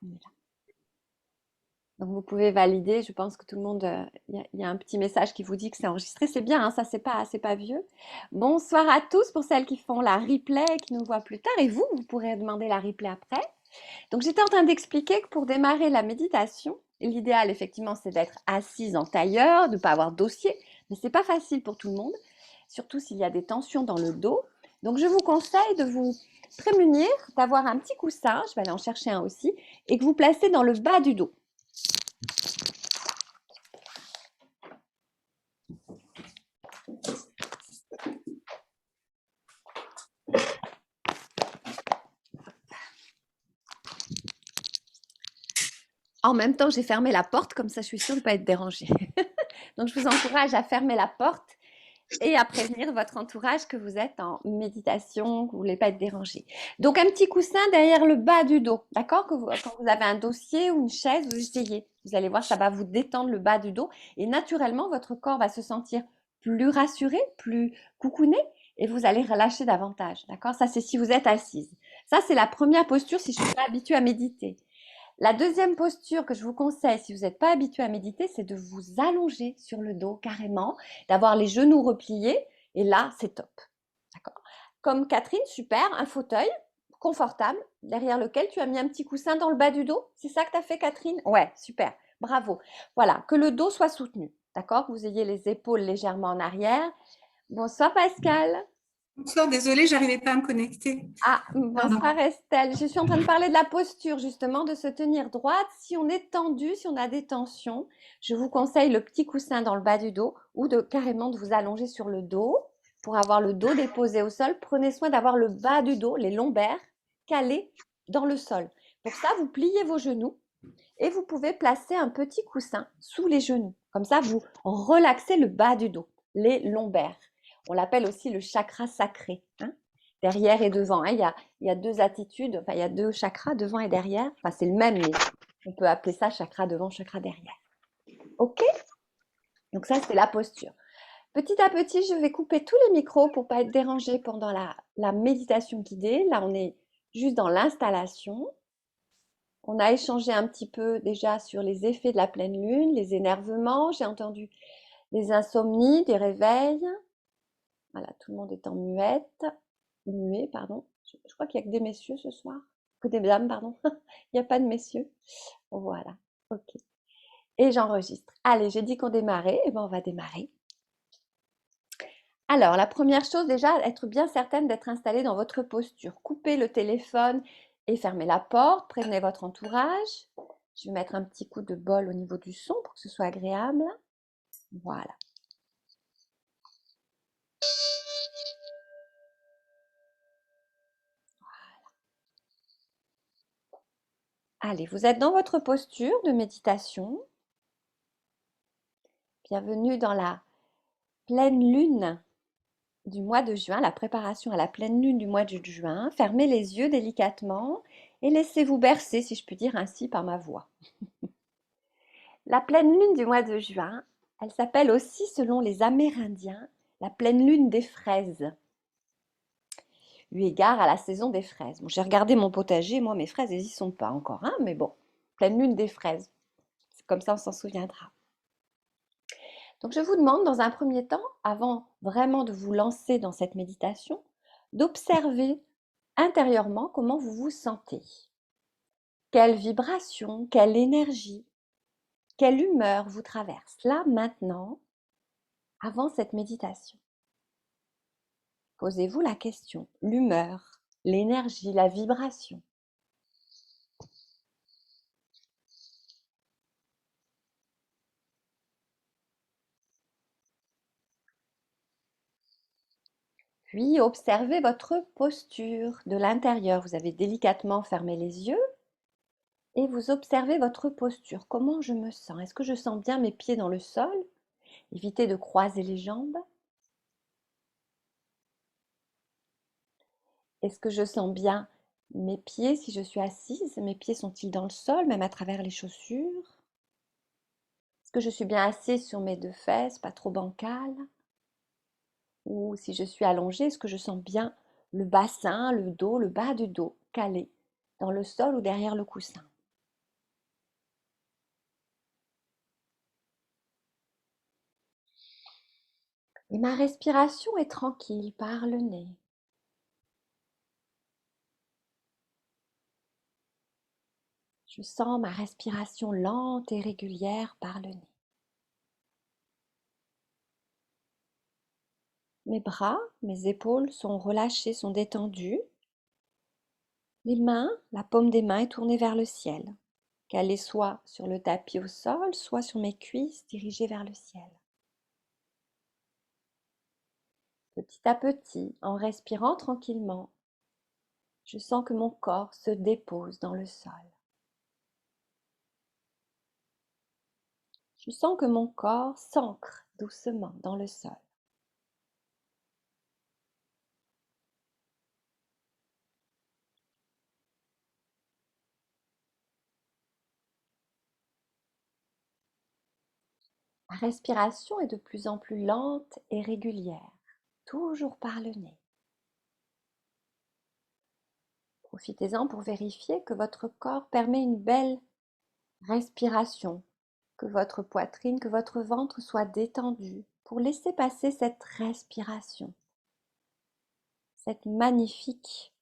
On est là. Donc vous pouvez valider, je pense que tout le monde, il y a un petit message qui vous dit que c'est enregistré, c'est bien, hein, ça c'est pas vieux. Bonsoir à tous pour celles qui font la replay et qui nous voient plus tard, et vous pourrez demander la replay après. Donc j'étais en train d'expliquer que pour démarrer la méditation, l'idéal effectivement c'est d'être assise en tailleur, de ne pas avoir de dossier, mais c'est pas facile pour tout le monde, surtout s'il y a des tensions dans le dos. Donc je vous conseille de vous prémunir, d'avoir un petit coussin, je vais aller en chercher un aussi, et que vous placez dans le bas du dos. En même temps, j'ai fermé la porte, comme ça je suis sûre de ne pas être dérangée. Donc je vous encourage à fermer la porte et à prévenir votre entourage que vous êtes en méditation, que vous ne voulez pas être dérangé. Donc un petit coussin derrière le bas du dos, d'accord? Quand vous avez un dossier ou une chaise, vous essayez. Vous allez voir, ça va vous détendre le bas du dos et naturellement, votre corps va se sentir plus rassuré, plus coucouné et vous allez relâcher davantage, d'accord? Ça, c'est si vous êtes assise. Ça, c'est la première posture si je ne suis pas habituée à méditer. La deuxième posture que je vous conseille, si vous n'êtes pas habitué à méditer, c'est de vous allonger sur le dos carrément, d'avoir les genoux repliés. Et là, c'est top. D'accord. Comme Catherine, super, un fauteuil confortable derrière lequel tu as mis un petit coussin dans le bas du dos. C'est ça que tu as fait, Catherine? Ouais, super. Bravo. Voilà, que le dos soit soutenu. D'accord? Que vous ayez les épaules légèrement en arrière. Bonsoir, Pascal. Bonsoir, désolée, j'arrivais pas à me connecter. Ah, Pardon. bonsoir Estelle. Je suis en train de parler de la posture, justement, de se tenir droite. Si on est tendu, si on a des tensions, je vous conseille le petit coussin dans le bas du dos ou de carrément de vous allonger sur le dos pour avoir le dos déposé au sol. Prenez soin d'avoir le bas du dos, les lombaires, calés dans le sol. Pour ça, vous pliez vos genoux et vous pouvez placer un petit coussin sous les genoux. Comme ça, vous relaxez le bas du dos, les lombaires. On l'appelle aussi le chakra sacré, hein, derrière et devant. Hein. Il y a deux attitudes, enfin, il y a deux chakras, devant et derrière. Enfin, c'est le même, mais on peut appeler ça chakra devant, chakra derrière. OK? Donc ça, c'est la posture. Petit à petit, je vais couper tous les micros pour ne pas être dérangée pendant la méditation guidée. Là, on est juste dans l'installation. On a échangé un petit peu déjà sur les effets de la pleine lune, les énervements. J'ai entendu des insomnies, des réveils. Voilà, tout le monde est en muet, pardon. Je crois qu'il n'y a que des messieurs ce soir. Que des dames, pardon. Il n'y a pas de messieurs. Voilà, ok. Et j'enregistre. Allez, j'ai dit qu'on démarrait. Eh bien, on va démarrer. Alors, la première chose, déjà, être bien certaine d'être installée dans votre posture. Coupez le téléphone et fermez la porte. Prévenez votre entourage. Je vais mettre un petit coup de bol au niveau du son pour que ce soit agréable. Voilà. Allez, vous êtes dans votre posture de méditation. Bienvenue dans la pleine lune du mois de juin, la préparation à la pleine lune du mois de juin. Fermez les yeux délicatement et laissez-vous bercer, si je puis dire ainsi, par ma voix. La pleine lune du mois de juin, elle s'appelle aussi, selon les Amérindiens, la pleine lune des fraises, eu égard à la saison des fraises. Bon, j'ai regardé mon potager, moi mes fraises, elles y sont pas encore, hein, mais bon, pleine lune des fraises. C'est comme ça, on s'en souviendra. Donc je vous demande dans un premier temps, avant vraiment de vous lancer dans cette méditation, d'observer intérieurement comment vous vous sentez. Quelle vibration, quelle énergie, quelle humeur vous traverse là maintenant, avant cette méditation. Posez-vous la question, l'humeur, l'énergie, la vibration. Puis observez votre posture de l'intérieur. Vous avez délicatement fermé les yeux et vous observez votre posture. Comment je me sens? Est-ce que je sens bien mes pieds dans le sol? Évitez de croiser les jambes. Est-ce que je sens bien mes pieds si je suis assise? Mes pieds sont-ils dans le sol, même à travers les chaussures? Est-ce que je suis bien assise sur mes deux fesses, pas trop bancales? Ou si je suis allongée, est-ce que je sens bien le bassin, le dos, le bas du dos calé dans le sol ou derrière le coussin? Et ma respiration est tranquille par le nez. Je sens ma respiration lente et régulière par le nez. Mes bras, mes épaules sont relâchés, sont détendus. Les mains, la paume des mains est tournée vers le ciel, qu'elle est soit sur le tapis au sol, soit sur mes cuisses dirigées vers le ciel. Petit à petit, en respirant tranquillement, je sens que mon corps se dépose dans le sol. Je sens que mon corps s'ancre doucement dans le sol. Ma respiration est de plus en plus lente et régulière, toujours par le nez. Profitez-en pour vérifier que votre corps permet une belle respiration, que votre poitrine, que votre ventre soit détendu pour laisser passer cette respiration, cette magnifique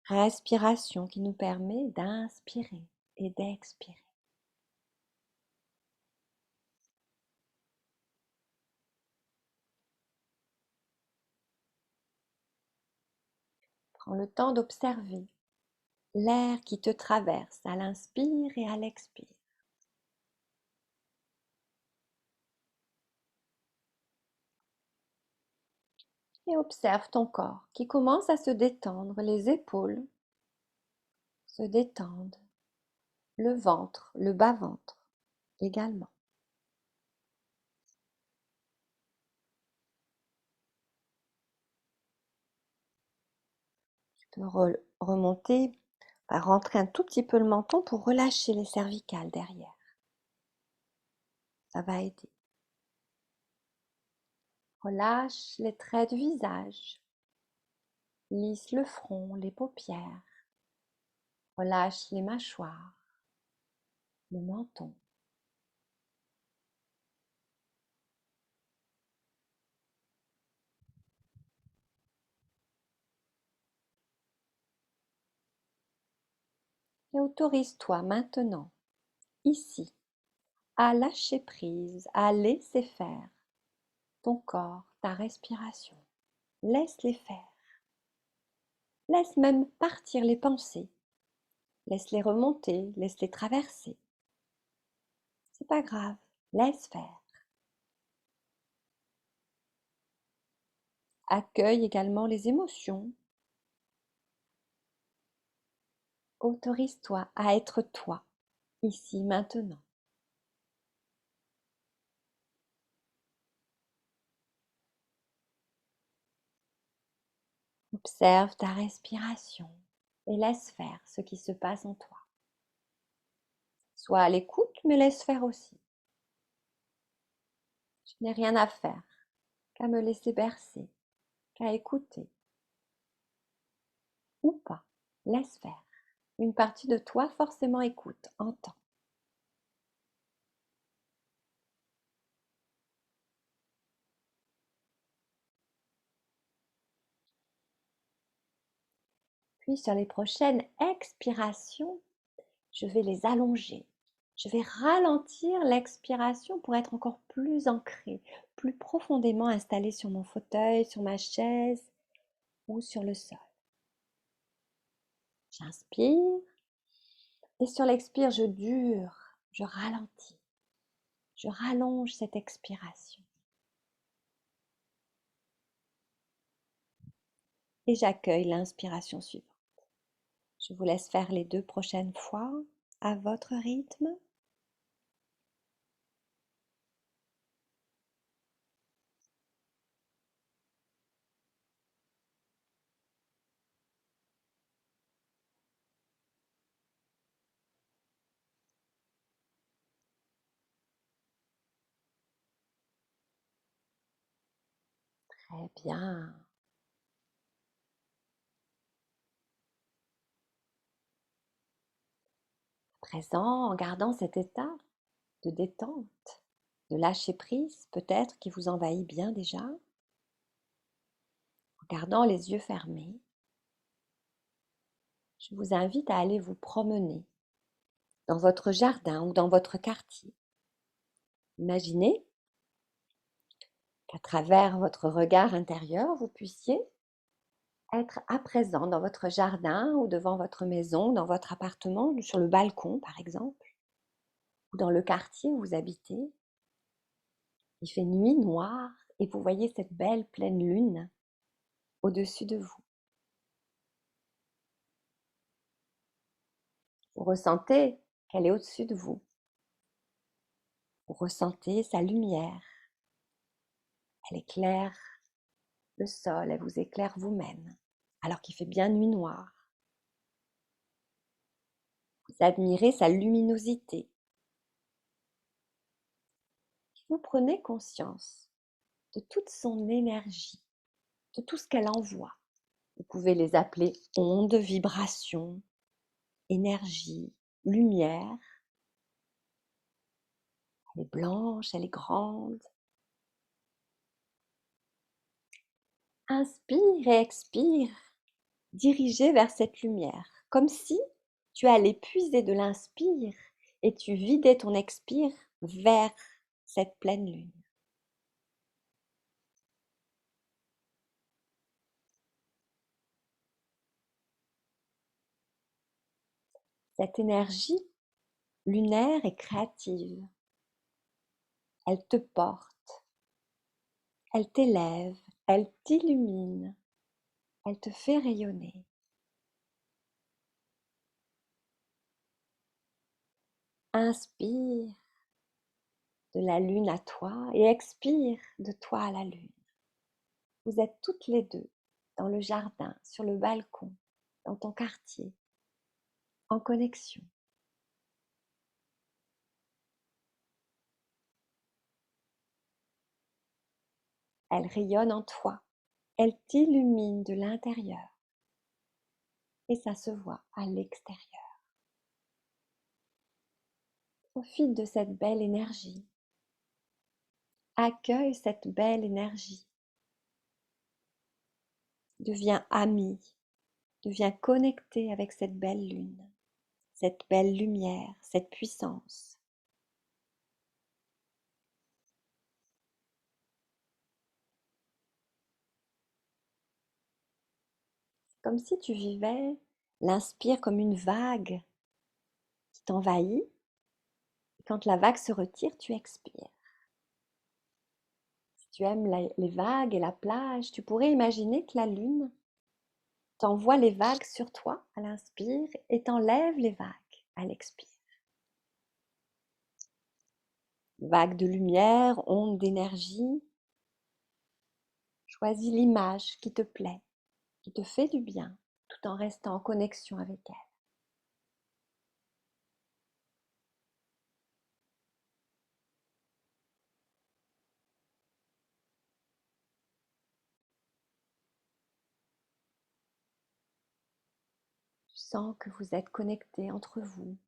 respiration qui nous permet d'inspirer et d'expirer. Prends le temps d'observer l'air qui te traverse à l'inspire et à l'expire. Et observe ton corps qui commence à se détendre, les épaules se détendent, le ventre, le bas-ventre également. Tu peux remonter, rentrer un tout petit peu le menton pour relâcher les cervicales derrière. Ça va aider. Relâche les traits du visage. Lisse le front, les paupières. Relâche les mâchoires, le menton. Et autorise-toi maintenant, ici, à lâcher prise, à laisser faire ton corps, ta respiration. Laisse-les faire. Laisse même partir les pensées. Laisse-les remonter, laisse-les traverser. C'est pas grave, laisse faire. Accueille également les émotions. Autorise-toi à être toi, ici, maintenant. Observe ta respiration et laisse faire ce qui se passe en toi. Sois à l'écoute, mais laisse faire aussi. Je n'ai rien à faire qu'à me laisser bercer, qu'à écouter. Ou pas, laisse faire. Une partie de toi forcément écoute, entend. Puis sur les prochaines expirations, je vais les allonger. Je vais ralentir l'expiration pour être encore plus ancrée, plus profondément installée sur mon fauteuil, sur ma chaise ou sur le sol. J'inspire et sur l'expire, je dure, je ralentis, je rallonge cette expiration. Et j'accueille l'inspiration suivante. Je vous laisse faire les 2 prochaines fois à votre rythme. Très bien. À présent, en gardant cet état de détente, de lâcher prise peut-être qui vous envahit bien déjà. En gardant les yeux fermés, je vous invite à aller vous promener dans votre jardin ou dans votre quartier. Imaginez qu'à travers votre regard intérieur, vous puissiez être à présent dans votre jardin ou devant votre maison, dans votre appartement, sur le balcon par exemple, ou dans le quartier où vous habitez. Il fait nuit noire et vous voyez cette belle pleine lune au-dessus de vous. Vous ressentez qu'elle est au-dessus de vous. Vous ressentez sa lumière. Elle éclaire le sol, elle vous éclaire vous-même, alors qu'il fait bien nuit noire. Vous admirez sa luminosité. Vous prenez conscience de toute son énergie, de tout ce qu'elle envoie. Vous pouvez les appeler ondes, vibrations, énergie, lumière. Elle est blanche, elle est grande. Inspire et expire, dirigé vers cette lumière, comme si tu allais puiser de l'inspire et tu vidais ton expire vers cette pleine lune. Cette énergie lunaire et créative, elle te porte, elle t'élève, elle t'illumine, elle te fait rayonner. Inspire de la lune à toi et expire de toi à la lune. Vous êtes toutes les deux dans le jardin, sur le balcon, dans ton quartier, en connexion. Elle rayonne en toi, elle t'illumine de l'intérieur et ça se voit à l'extérieur. Profite de cette belle énergie. Accueille cette belle énergie. Deviens ami, deviens connecté avec cette belle lune, cette belle lumière, cette puissance. Comme si tu vivais l'inspire comme une vague qui t'envahit. Et quand la vague se retire, tu expires. Si tu aimes les vagues et la plage, tu pourrais imaginer que la lune t'envoie les vagues sur toi à l'inspire et t'enlève les vagues à l'expire. Vague de lumière, onde d'énergie. Choisis l'image qui te plaît, qui te fait du bien, tout en restant en connexion avec elle. Tu sens que vous êtes connectés entre vous.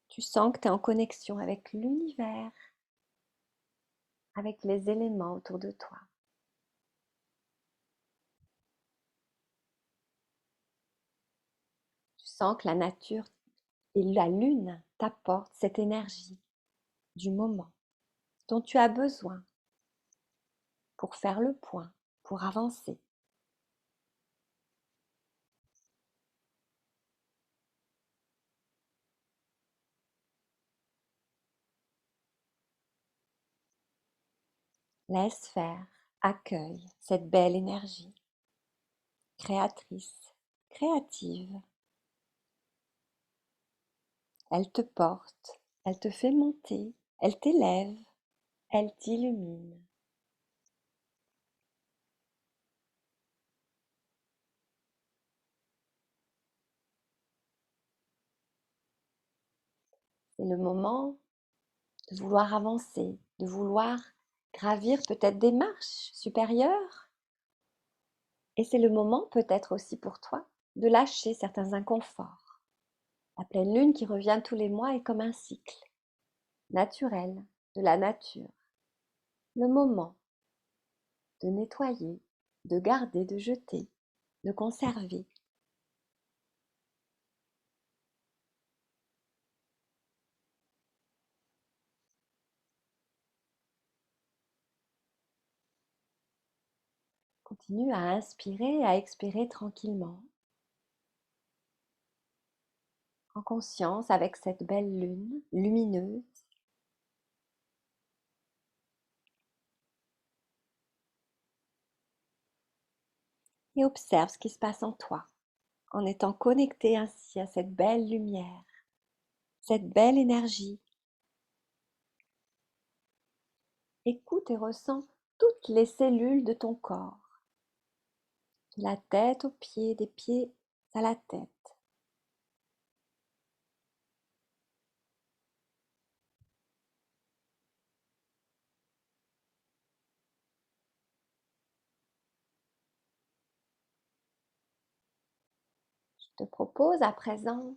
Tu sens que tu es en connexion avec l'univers, avec les éléments autour de toi. Tu sens que la nature et la lune t'apportent cette énergie du moment dont tu as besoin pour faire le point, pour avancer. Laisse faire, accueille cette belle énergie, créatrice, créative. Elle te porte, elle te fait monter, elle t'élève, elle t'illumine. C'est le moment de vouloir avancer, de vouloir gravir peut-être des marches supérieures. Et c'est le moment peut-être aussi pour toi de lâcher certains inconforts. La pleine lune qui revient tous les mois est comme un cycle. naturel de la nature. Le moment de nettoyer, de garder, de jeter, de conserver. Continue à inspirer et à expirer tranquillement, en conscience avec cette belle lune lumineuse. Et observe ce qui se passe en toi, en étant connecté ainsi à cette belle lumière, cette belle énergie. Écoute et ressens toutes les cellules de ton corps, de la tête aux pieds, des pieds à la tête. Je te propose à présent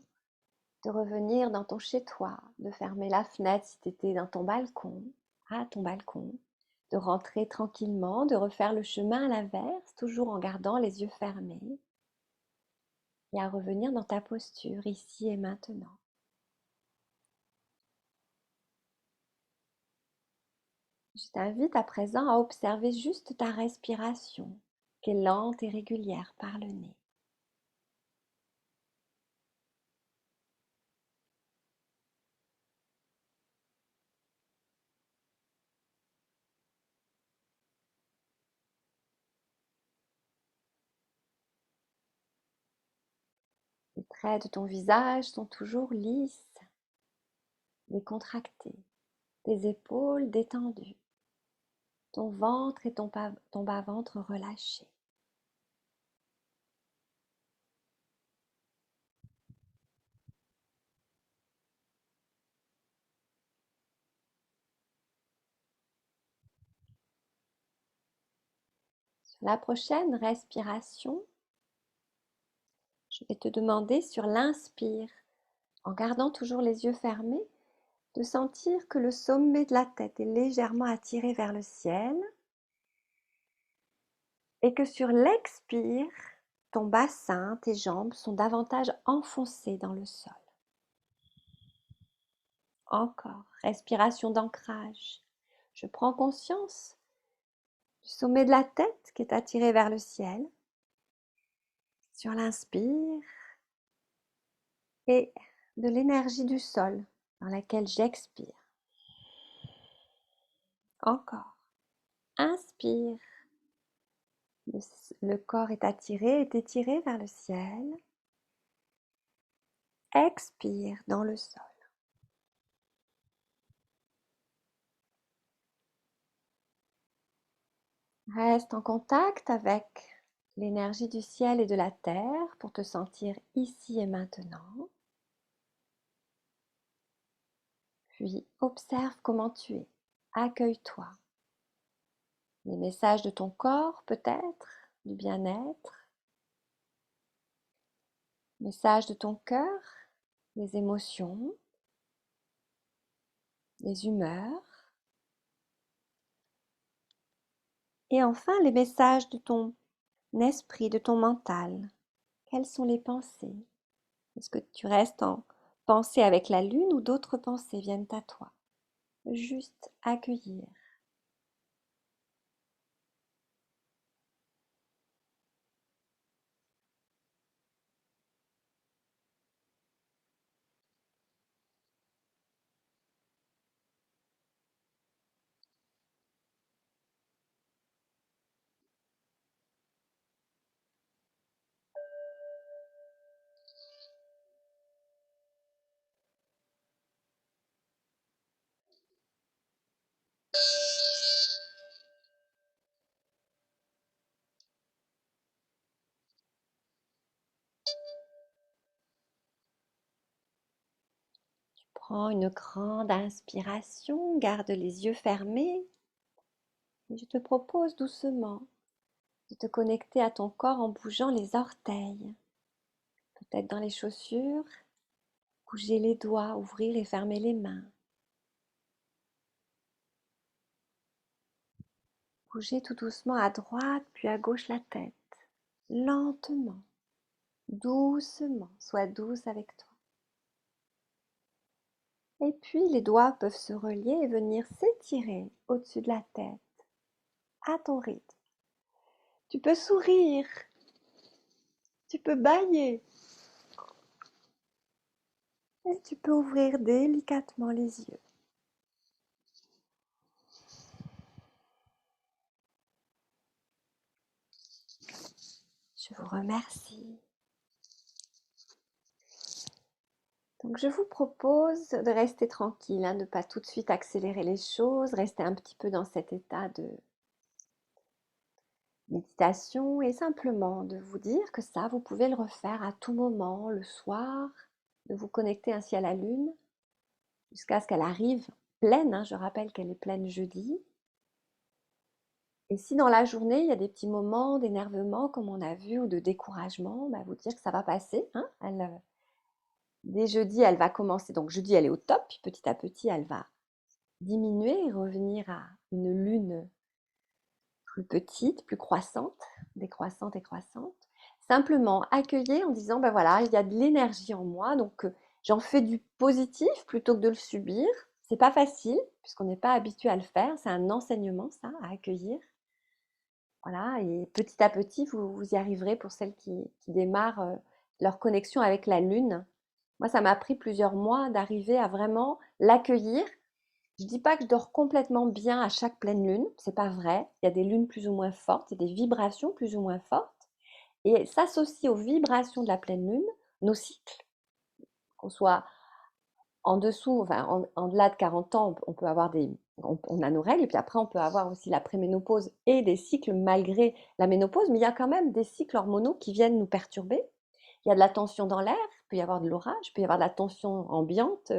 de revenir dans ton chez-toi, de fermer la fenêtre si tu étais dans ton balcon, à ton balcon, de rentrer tranquillement, de refaire le chemin à l'inverse, toujours en gardant les yeux fermés, et à revenir dans ta posture ici et maintenant. Je t'invite à présent à observer juste ta respiration, qui est lente et régulière par le nez. Les traits de ton visage sont toujours lisses, décontractés, tes épaules détendues, ton ventre et ton bas-ventre relâchés. Sur la prochaine respiration, je vais te demander sur l'inspire, en gardant toujours les yeux fermés, de sentir que le sommet de la tête est légèrement attiré vers le ciel et que sur l'expire, ton bassin, tes jambes sont davantage enfoncées dans le sol. Encore, respiration d'ancrage. Je prends conscience du sommet de la tête qui est attiré vers le ciel. Sur l'inspire et de l'énergie du sol dans laquelle j'expire. Encore. Inspire. Le corps est attiré, est étiré vers le ciel. Expire dans le sol. Reste en contact avec l'énergie du ciel et de la terre pour te sentir ici et maintenant. Puis observe comment tu es. Accueille-toi. Les messages de ton corps peut-être, du bien-être. Messages de ton cœur, les émotions, les humeurs. Et enfin, les messages de ton esprit, de ton mental. Quelles sont les pensées? Est-ce que tu restes en pensée avec la lune ou d'autres pensées viennent à toi? Juste accueillir. Prends une grande inspiration, garde les yeux fermés et je te propose doucement de te connecter à ton corps en bougeant les orteils. Peut-être dans les chaussures, bouger les doigts, ouvrir et fermer les mains. Bougez tout doucement à droite puis à gauche la tête. Lentement, doucement, sois douce avec toi. Et puis les doigts peuvent se relier et venir s'étirer au-dessus de la tête, à ton rythme. Tu peux sourire, tu peux bâiller et tu peux ouvrir délicatement les yeux. Je vous remercie. Donc je vous propose de rester tranquille, de ne pas tout de suite accélérer les choses, rester un petit peu dans cet état de méditation et simplement de vous dire que ça, vous pouvez le refaire à tout moment, le soir, de vous connecter ainsi à la lune jusqu'à ce qu'elle arrive pleine. Je rappelle qu'elle est pleine jeudi. Et si dans la journée, il y a des petits moments d'énervement, comme on a vu, ou de découragement, vous dire que ça va passer. Dès jeudi, elle va commencer. Donc jeudi, elle est au top, puis petit à petit, elle va diminuer et revenir à une lune plus petite, plus croissante, décroissante et croissante. Simplement accueillir en disant, voilà, il y a de l'énergie en moi, donc j'en fais du positif plutôt que de le subir. C'est pas facile, puisqu'on n'est pas habitué à le faire. C'est un enseignement, ça, à accueillir. Voilà, et petit à petit, vous y arriverez pour celles qui démarrent leur connexion avec la lune. Moi, ça m'a pris plusieurs mois d'arriver à vraiment l'accueillir. Je dis pas que je dors complètement bien à chaque pleine lune, c'est pas vrai. Il y a des lunes plus ou moins fortes, il y a des vibrations plus ou moins fortes. Et s'associe aux vibrations de la pleine lune, nos cycles, qu'on soit en dessous, enfin en delà de 40 ans, on peut avoir on a nos règles, et puis après on peut avoir aussi la préménopause et des cycles malgré la ménopause, mais il y a quand même des cycles hormonaux qui viennent nous perturber. Il y a de la tension dans l'air, il peut y avoir de l'orage, il peut y avoir de la tension ambiante,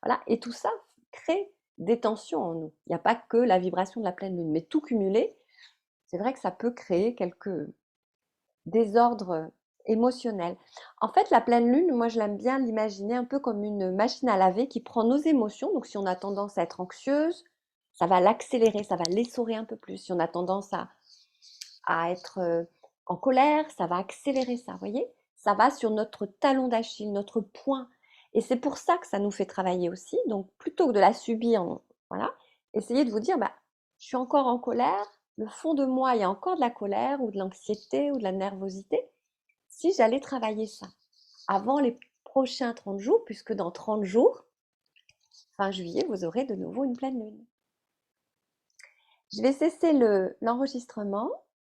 voilà, et tout ça crée des tensions en nous. Il n'y a pas que la vibration de la pleine lune, mais tout cumulé, c'est vrai que ça peut créer quelques désordres émotionnels. En fait, la pleine lune, moi je l'aime bien l'imaginer un peu comme une machine à laver qui prend nos émotions. Donc si on a tendance à être anxieuse, ça va l'accélérer, ça va l'essorer un peu plus. Si on a tendance à être en colère, ça va accélérer ça, vous voyez? Ça va sur notre talon d'Achille, notre point. Et c'est pour ça que ça nous fait travailler aussi. Donc plutôt que de la subir, voilà, essayez de vous dire, je suis encore en colère, le fond de moi, il y a encore de la colère ou de l'anxiété ou de la nervosité. Si j'allais travailler ça avant les prochains 30 jours, puisque dans 30 jours, fin juillet, vous aurez de nouveau une pleine lune. Je vais cesser l'enregistrement.